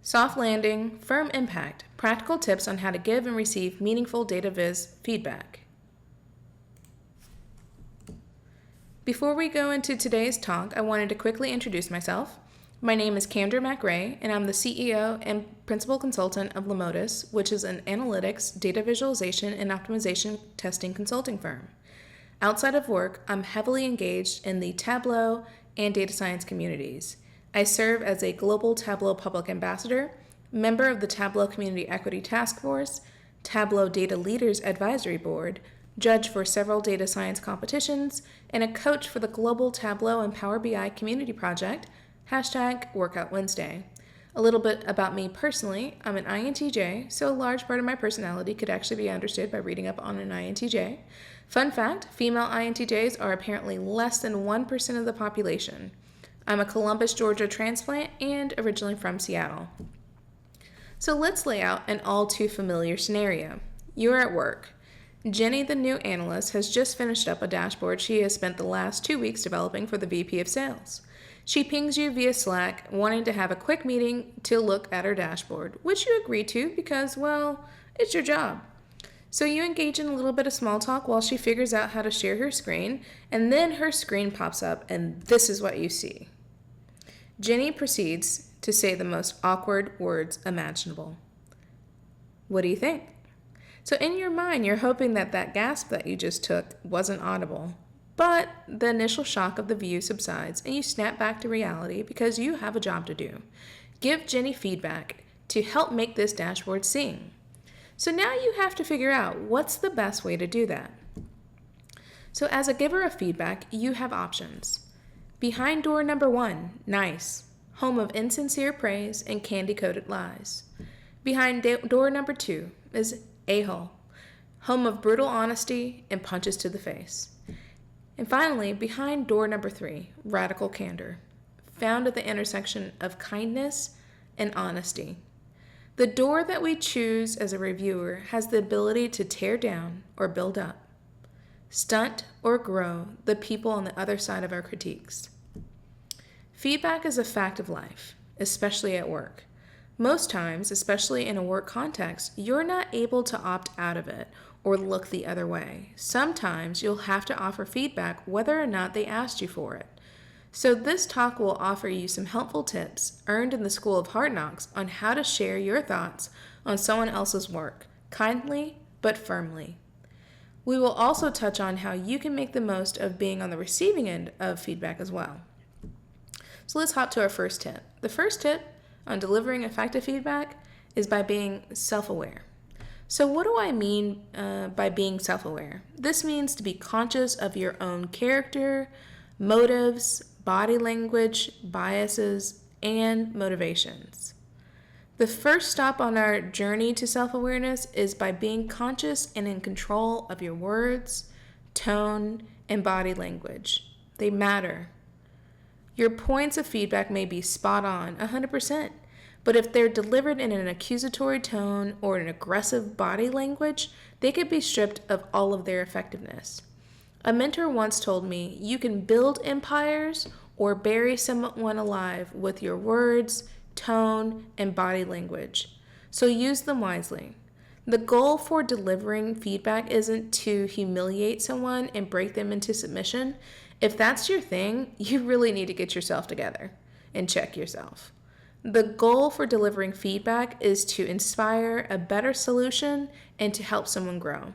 Soft landing, firm impact, practical tips on how to give and receive meaningful data viz feedback. Before we go into today's talk, I wanted to quickly introduce myself. My name is Candra McRae, and I'm the CEO and principal consultant of Lemotus, which is an analytics, data visualization, and optimization testing consulting firm. Outside of work, I'm heavily engaged in the Tableau and data science communities. I serve as a global Tableau public ambassador, member of the Tableau Community Equity Task Force, Tableau Data Leaders Advisory Board, judge for several data science competitions, and a coach for the global Tableau and Power BI community project, #WorkoutWednesday. A little bit about me personally, I'm an INTJ, so a large part of my personality could actually be understood by reading up on an INTJ. Fun fact, female INTJs are apparently less than 1% of the population. I'm a Columbus, Georgia transplant and originally from Seattle. So let's lay out an all too familiar scenario. You're at work. Jenny, the new analyst, has just finished up a dashboard she has spent the last 2 weeks developing for the VP of Sales. She pings you via Slack, wanting to have a quick meeting to look at her dashboard, which you agree to because, well, it's your job. So you engage in a little bit of small talk while she figures out how to share her screen, and then her screen pops up, and this is what you see. Jenny proceeds to say the most awkward words imaginable. What do you think? So in your mind, you're hoping that that gasp that you just took wasn't audible. But the initial shock of the view subsides and you snap back to reality because you have a job to do. Give Jenny feedback to help make this dashboard sing. So now you have to figure out what's the best way to do that. So as a giver of feedback, you have options. Behind door number 1, nice, home of insincere praise and candy-coated lies. Behind door number 2 is a-hole, home of brutal honesty and punches to the face. And finally, behind door number 3, radical candor, found at the intersection of kindness and honesty. The door that we choose as a reviewer has the ability to tear down or build up, stunt or grow the people on the other side of our critiques. Feedback is a fact of life, especially at work. Most times, especially in a work context, you're not able to opt out of it or look the other way. Sometimes you'll have to offer feedback whether or not they asked you for it. So this talk will offer you some helpful tips earned in the School of Hard Knocks on how to share your thoughts on someone else's work, kindly but firmly. We will also touch on how you can make the most of being on the receiving end of feedback as well. So let's hop to our first tip. The first tip on delivering effective feedback is by being self-aware. So what do I mean by being self-aware? This means to be conscious of your own character, motives, body language, biases, and motivations. The first stop on our journey to self-awareness is by being conscious and in control of your words, tone, and body language. They matter. Your points of feedback may be spot on, 100%, but if they're delivered in an accusatory tone or an aggressive body language, they could be stripped of all of their effectiveness. A mentor once told me, you can build empires or bury someone alive with your words, tone, and body language. So use them wisely. The goal for delivering feedback isn't to humiliate someone and break them into submission. If that's your thing, you really need to get yourself together and check yourself. The goal for delivering feedback is to inspire a better solution and to help someone grow.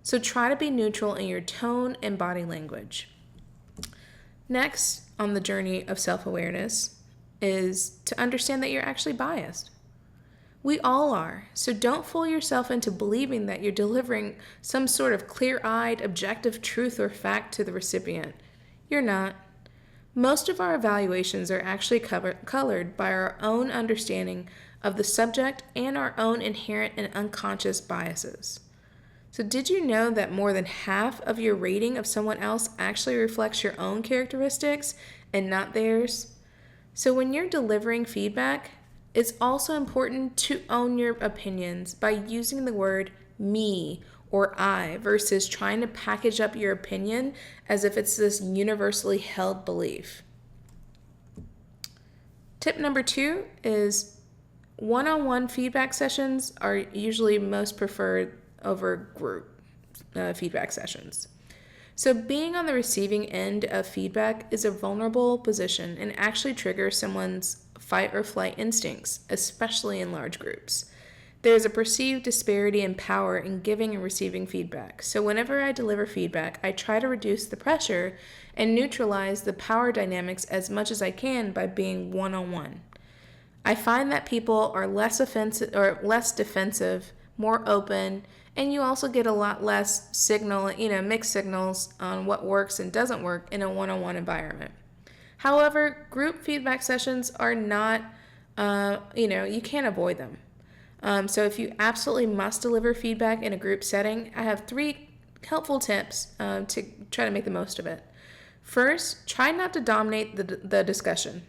So try to be neutral in your tone and body language. Next on the journey of self-awareness is to understand that you're actually biased. We all are, so don't fool yourself into believing that you're delivering some sort of clear-eyed, objective truth or fact to the recipient. You're not. Most of our evaluations are actually colored by our own understanding of the subject and our own inherent and unconscious biases. So did you know that more than half of your rating of someone else actually reflects your own characteristics and not theirs? So when you're delivering feedback, it's also important to own your opinions by using the word me or I versus trying to package up your opinion as if it's this universally held belief. Tip number 2 is One-on-one feedback sessions are usually most preferred over group feedback sessions. So being on the receiving end of feedback is a vulnerable position and actually triggers someone's fight or flight instincts, especially in large groups. There's a perceived disparity in power in giving and receiving feedback. So whenever I deliver feedback, I try to reduce the pressure and neutralize the power dynamics as much as I can by being one-on-one. I find that people are less offensive or less defensive, more open, and you also get a lot less mixed signals on what works and doesn't work in a one-on-one environment. However, group feedback sessions are not, you can't avoid them. So if you absolutely must deliver feedback in a group setting, I have 3 helpful tips to try to make the most of it. First, try not to dominate the discussion.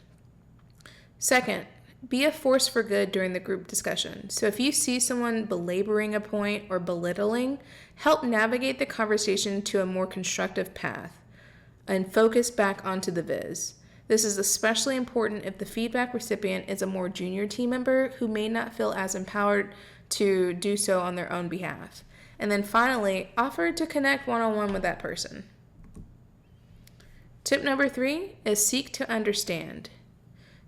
Second, be a force for good during the group discussion. So if you see someone belaboring a point or belittling, help navigate the conversation to a more constructive path and focus back onto the viz. This is especially important if the feedback recipient is a more junior team member who may not feel as empowered to do so on their own behalf. And then finally, offer to connect one-on-one with that person. Tip number 3 is seek to understand.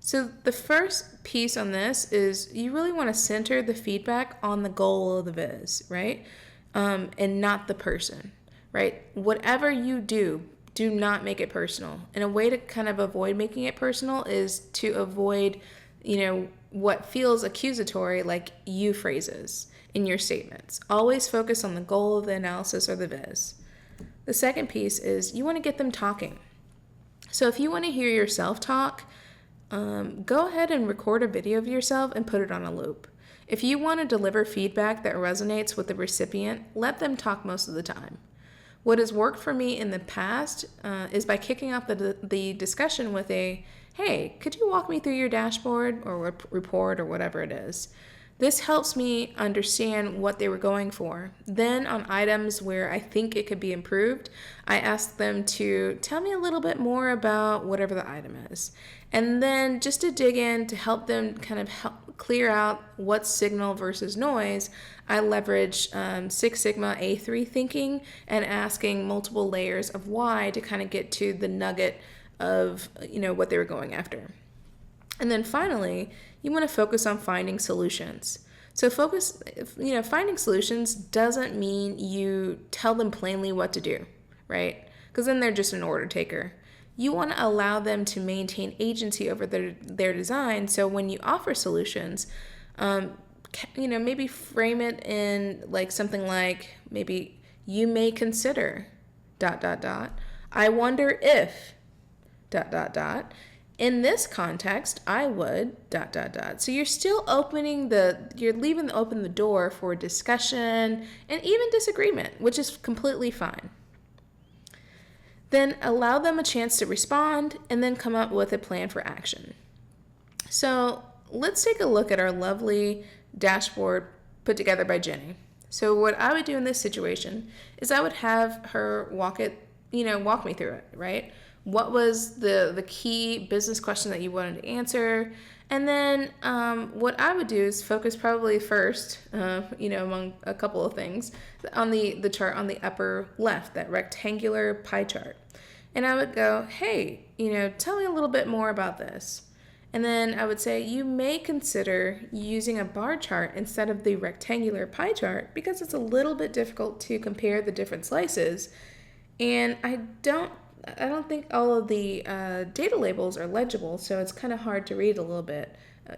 So the first piece on this is you really want to center the feedback on the goal of the viz, right? And not the person, right? Whatever you do not make it personal. And a way to kind of avoid making it personal is to avoid, what feels accusatory, like you phrases in your statements. Always focus on the goal of the analysis or the viz. The second piece is you want to get them talking. So if you want to hear yourself talk, go ahead and record a video of yourself and put it on a loop. If you want to deliver feedback that resonates with the recipient, let them talk most of the time. What has worked for me in the past is by kicking off the discussion with a, hey, could you walk me through your dashboard or report or whatever it is? This helps me understand what they were going for. Then on items where I think it could be improved, I ask them to tell me a little bit more about whatever the item is. And then just to dig in to help them kind of help clear out what's signal versus noise, I leverage Six Sigma A3 thinking and asking multiple layers of why to kind of get to the nugget of what they were going after. And then finally, you want to focus on finding solutions. So finding solutions doesn't mean you tell them plainly what to do, right? Because then they're just an order taker. You want to allow them to maintain agency over their design. So when you offer solutions, maybe frame it in like something like maybe you may consider ... I wonder if ... In this context, I would ... So you're still you're leaving open the door for discussion and even disagreement, which is completely fine. Then allow them a chance to respond and then come up with a plan for action. So let's take a look at our lovely dashboard put together by Jenny. So what I would do in this situation is I would have her walk me through it, right? What was the key business question that you wanted to answer? And then what I would do is focus probably first, among a couple of things, on the chart on the upper left, that rectangular pie chart. And I would go, hey, tell me a little bit more about this. And then I would say, you may consider using a bar chart instead of the rectangular pie chart because it's a little bit difficult to compare the different slices. And I don't think all of the data labels are legible, so it's kind of hard to read a little bit.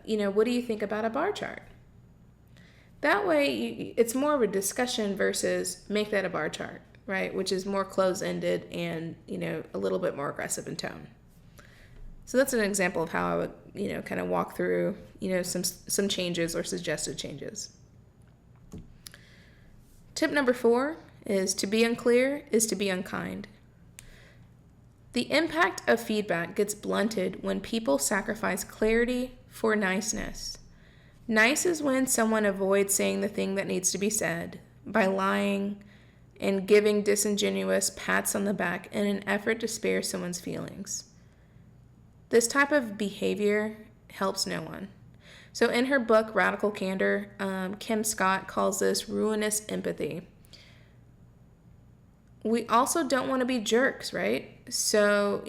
What do you think about a bar chart? That way, it's more of a discussion versus make that a bar chart, right? Which is more close-ended and, a little bit more aggressive in tone. So that's an example of how I would, kind of walk through, some changes or suggested changes. Tip number 4 is to be unclear is to be unkind. The impact of feedback gets blunted when people sacrifice clarity for niceness. Nice is when someone avoids saying the thing that needs to be said by lying and giving disingenuous pats on the back in an effort to spare someone's feelings. This type of behavior helps no one. So in her book, Radical Candor, Kim Scott calls this ruinous empathy. We also don't want to be jerks, right? So,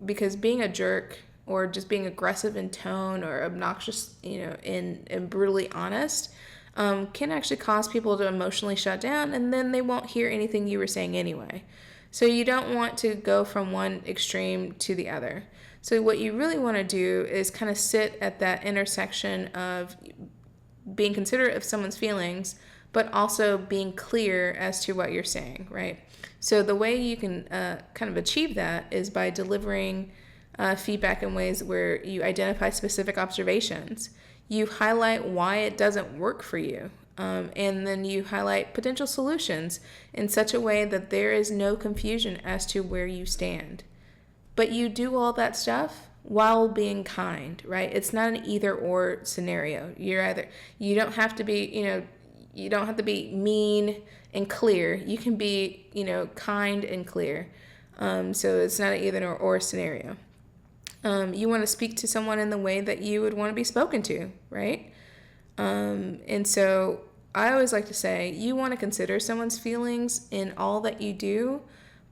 because being a jerk or just being aggressive in tone or obnoxious, and brutally honest, can actually cause people to emotionally shut down, and then they won't hear anything you were saying anyway. So you don't want to go from one extreme to the other. So what you really want to do is kind of sit at that intersection of being considerate of someone's feelings, but also being clear as to what you're saying, right? So the way you can kind of achieve that is by delivering feedback in ways where you identify specific observations. You highlight why it doesn't work for you. And then you highlight potential solutions in such a way that there is no confusion as to where you stand. But you do all that stuff while being kind, right? It's not an either or scenario. You don't have to be, you don't have to be mean and clear. You can be, kind and clear. So it's not an either or scenario. You want to speak to someone in the way that you would want to be spoken to, right? And so I always like to say you want to consider someone's feelings in all that you do,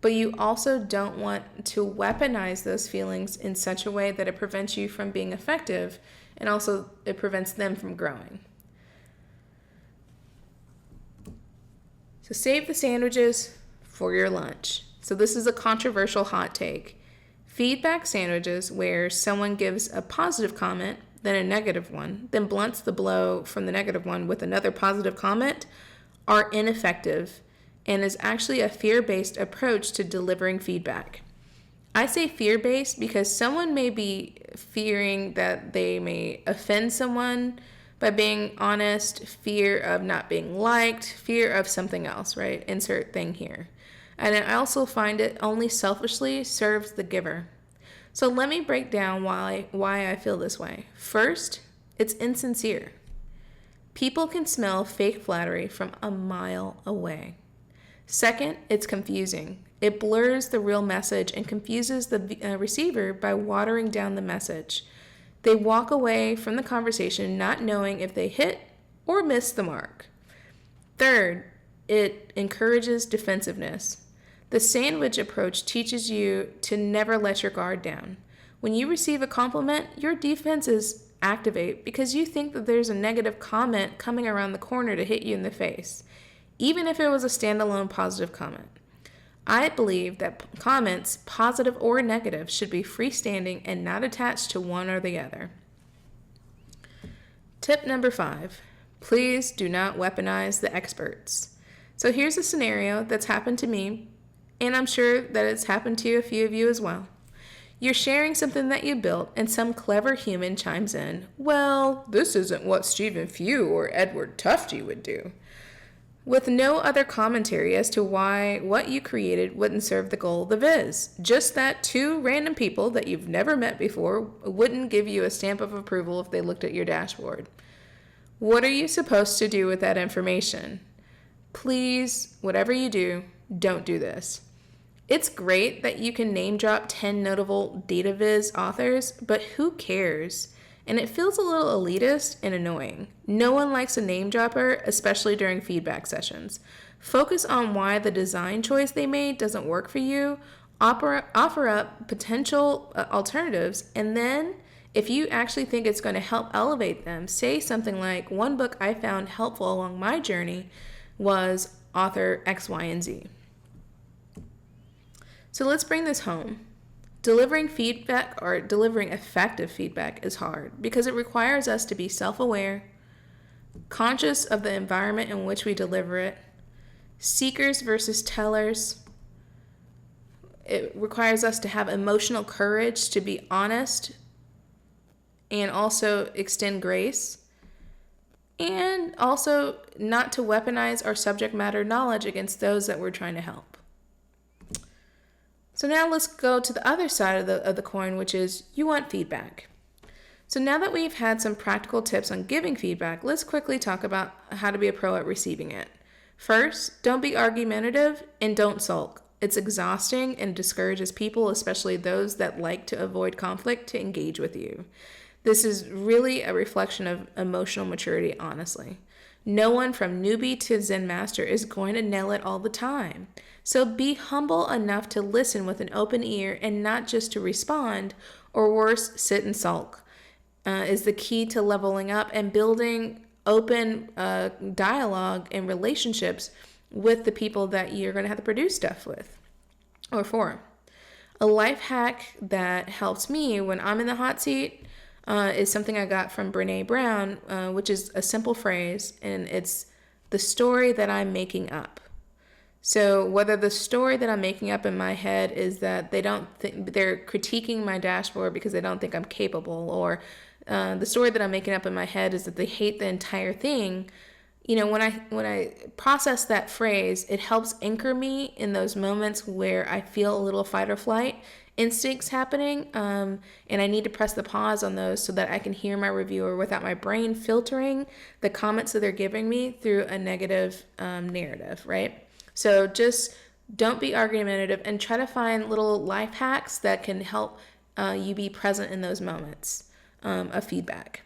but you also don't want to weaponize those feelings in such a way that it prevents you from being effective, and also it prevents them from growing. So save the sandwiches for your lunch. So this is a controversial hot take. Feedback sandwiches where someone gives a positive comment, then a negative one, then blunts the blow from the negative one with another positive comment are ineffective and is actually a fear-based approach to delivering feedback. I say fear-based because someone may be fearing that they may offend someone by being honest, fear of not being liked, fear of something else, right? Insert thing here. And I also find it only selfishly serves the giver. So let me break down why I feel this way. First, it's insincere. People can smell fake flattery from a mile away. Second, it's confusing. It blurs the real message and confuses the receiver by watering down the message. They walk away from the conversation not knowing if they hit or missed the mark. Third, it encourages defensiveness. The sandwich approach teaches you to never let your guard down. When you receive a compliment, your defenses activate because you think that there's a negative comment coming around the corner to hit you in the face, even if it was a standalone positive comment. I believe that comments, positive or negative, should be freestanding and not attached to one or the other. Tip number 5, please do not weaponize the experts. So here's a scenario that's happened to me, and I'm sure that it's happened to a few of you as well. You're sharing something that you built, and some clever human chimes in, well, this isn't what Stephen Few or Edward Tufte would do, with no other commentary as to why what you created wouldn't serve the goal of the viz. Just that two random people that you've never met before wouldn't give you a stamp of approval if they looked at your dashboard. What are you supposed to do with that information? Please, whatever you do, don't do this. It's great that you can name drop 10 notable data viz authors, but who cares? And it feels a little elitist and annoying. No one likes a name dropper, especially during feedback sessions. Focus on why the design choice they made doesn't work for you, offer up potential alternatives, and then if you actually think it's going to help elevate them, say something like, one book I found helpful along my journey was author X, Y, and Z. So let's bring this home. Delivering feedback or delivering effective feedback is hard because it requires us to be self-aware, conscious of the environment in which we deliver it, seekers versus tellers. It requires us to have emotional courage to be honest and also extend grace, and also not to weaponize our subject matter knowledge against those that we're trying to help. So now let's go to the other side of the coin, which is you want feedback. So now that we've had some practical tips on giving feedback, let's quickly talk about how to be a pro at receiving it. First, don't be argumentative and don't sulk. It's exhausting and discourages people, especially those that like to avoid conflict, to engage with you. This is really a reflection of emotional maturity, honestly. No one from newbie to Zen master is going to nail it all the time. So be humble enough to listen with an open ear and not just to respond, or worse, sit and sulk, is the key to leveling up and building open dialogue and relationships with the people that you're going to have to produce stuff with or for. A life hack that helps me when I'm in the hot seat is something I got from Brene Brown, which is a simple phrase, and it's the story that I'm making up. So whether the story that I'm making up in my head is that they're critiquing my dashboard because they don't think I'm capable, or the story that I'm making up in my head is that they hate the entire thing. When I process that phrase, it helps anchor me in those moments where I feel a little fight or flight instincts happening, and I need to press the pause on those so that I can hear my reviewer without my brain filtering the comments that they're giving me through a negative narrative, right? So just don't be argumentative and try to find little life hacks that can help you be present in those moments of feedback.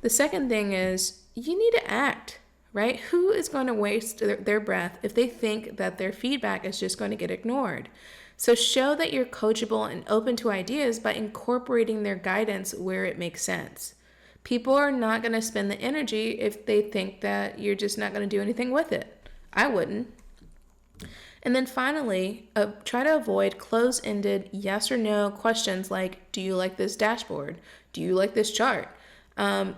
The second thing is you need to act, right? Who is going to waste their breath if they think that their feedback is just going to get ignored? So show that you're coachable and open to ideas by incorporating their guidance where it makes sense. People are not going to spend the energy if they think that you're just not going to do anything with it. I wouldn't. And then finally, try to avoid close-ended yes or no questions like, do you like this dashboard? Do you like this chart? Because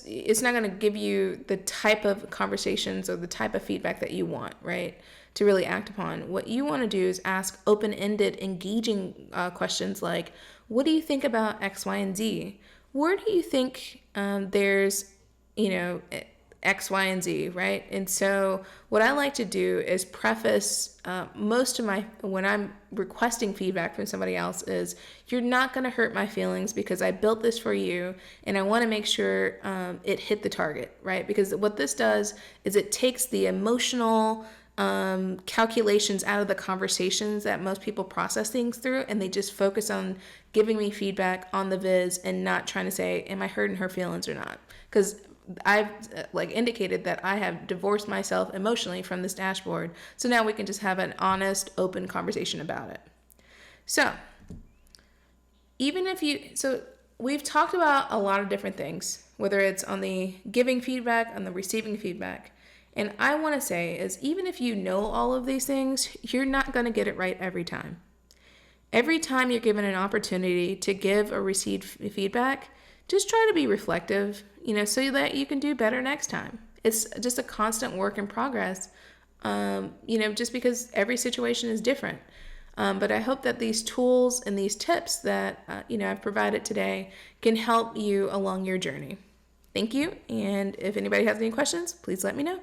it's not going to give you the type of conversations or the type of feedback that you want, right, to really act upon. What you want to do is ask open-ended, engaging questions like, what do you think about X, Y, and Z? Where do you think there's, X, Y, and Z, right? And so what I like to do is preface most of when I'm requesting feedback from somebody else is, you're not going to hurt my feelings because I built this for you and I want to make sure it hit the target, right? Because what this does is it takes the emotional calculations out of the conversations that most people process things through, and they just focus on giving me feedback on the viz and not trying to say, am I hurting her feelings or not? Because I've indicated that I have divorced myself emotionally from this dashboard. So now we can just have an honest, open conversation about it. So we've talked about a lot of different things, whether it's on the giving feedback, on the receiving feedback. And I want to say is, even if you know all of these things, you're not going to get it right every time. Every time you're given an opportunity to give or receive feedback, just try to be reflective, so that you can do better next time. It's just a constant work in progress, just because every situation is different. But I hope that these tools and these tips that, I've provided today can help you along your journey. Thank you. And if anybody has any questions, please let me know.